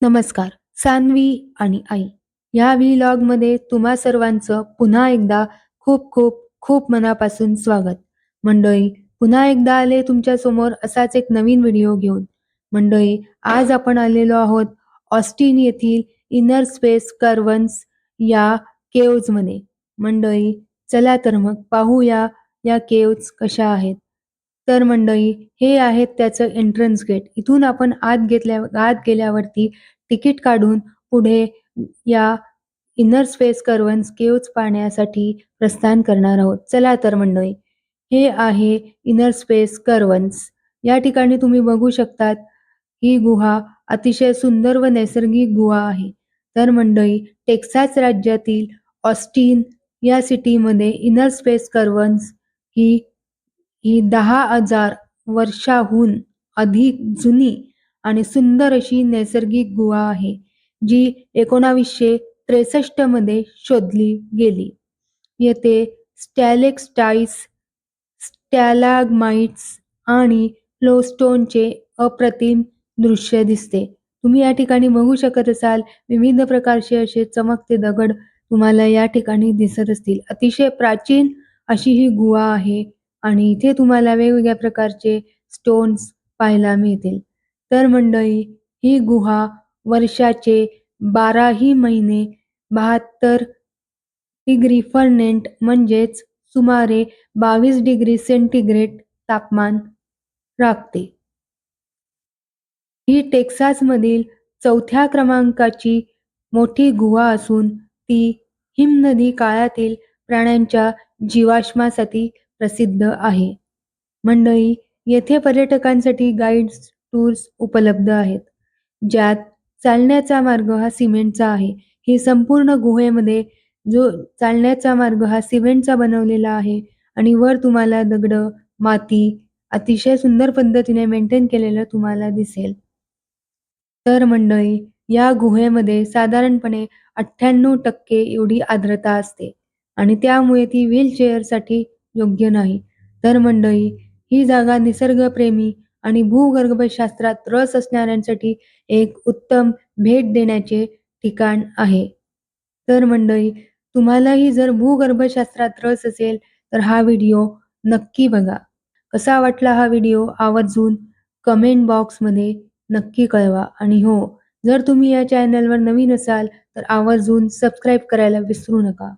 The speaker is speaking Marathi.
नमस्कार. सान्वी आणि आई या व्लॉगमध्ये तुम्हा सर्वांचं पुन्हा एकदा खूप खूप खूप मनापासून स्वागत. मंडळी, पुन्हा एकदा आले तुमच्या समोर असाच एक नवीन व्हिडिओ घेऊन. मंडळी, आज आपण आलेलो आहोत ऑस्टिन येथील इनर स्पेस कर्व्हन्स या केव्जमध्ये. मंडळी, चला तर मग पाहूया या केव्ज कशा आहेत. तर मंडळी, हे आहेत त्याचं एंट्रन्स गेट. इथून आपण आत गेल्यावरती तिकीट काढून पुढे या इनर स्पेस कर्व्हन्स केव्ज पाहण्यासाठी प्रस्थान करणार आहोत. चला तर मंडळी, हे आहे इनर स्पेस कर्व्हन्स. या ठिकाणी तुम्ही बघू शकतात ही गुहा अतिशय सुंदर व नैसर्गिक गुहा आहे. तर मंडळी, टेक्सास राज्यातील ऑस्टिन या सिटीमध्ये इनर स्पेस कर्व्हन्स ही ही 10,000 वर्षाहून अधिक जुनी आणि सुंदर अशी नैसर्गिक गुहा आहे, जी 1963 मध्ये शोधली गेली. येथे स्टॅलेक्टाइट्स, स्टॅलाग्माइट्स आणि फ्लोस्टोनचे अप्रतिम दृश्य दिसते. तुम्ही या ठिकाणी बघू शकत असाल, विविध प्रकारचे असे चमकते दगड तुम्हाला या ठिकाणी दिसत असतील. अतिशय प्राचीन अशी ही गुहा आहे आणि इथे तुम्हाला वेगवेगळ्या प्रकारचे स्टोन्स पाहायला मिळतील. तर मंडळी, ही गुहा वर्षाचे 12ही महिने 72 डिग्री फॅरनहीट म्हणजेच सुमारे 22 डिग्री सेंटीग्रेड तापमान राखते. ही टेक्सासमधील 4थ्या क्रमांकाची मोठी गुहा असून ती हिमनदी काळातील प्राण्यांच्या जीवाश्मासाठी प्रसिद्ध आहे. मंडळी, येथे पर्यटकांसाठी गाईड्स टूर्स उपलब्ध आहेत, ज्यात चालण्याचा मार्ग हा सिमेंटचा आहे. ही संपूर्ण गुहेमध्ये जो चालण्याचा मार्ग हा सिमेंटचा बनवलेला आहे आणि वर तुम्हाला दगड, माती अतिशय सुंदर पद्धतीने मेंटेन केलेलं तुम्हाला दिसेल. तर मंडळी, या गुहेमध्ये साधारणपणे 98% एवढी आर्द्रता असते आणि त्यामुळे ती व्हीलचेअरसाठी योग्य नाही. तर मंडळी, ही जागा निसर्गप्रेमी आणि भूगर्भशास्त्रात रस असणाऱ्यांसाठी एक उत्तम भेट देण्याचे ठिकाण आहे. तर मंडळी, तुम्हालाही जर भूगर्भशास्त्रात रस असेल तर हा व्हिडिओ नक्की बघा. कसा वाटला हा व्हिडिओ आवर्जून कमेंट बॉक्समध्ये नक्की कळवा. आणि हो, जर तुम्ही या चॅनलवर नवीन असाल तर आवर्जून सबस्क्राईब करायला विसरू नका.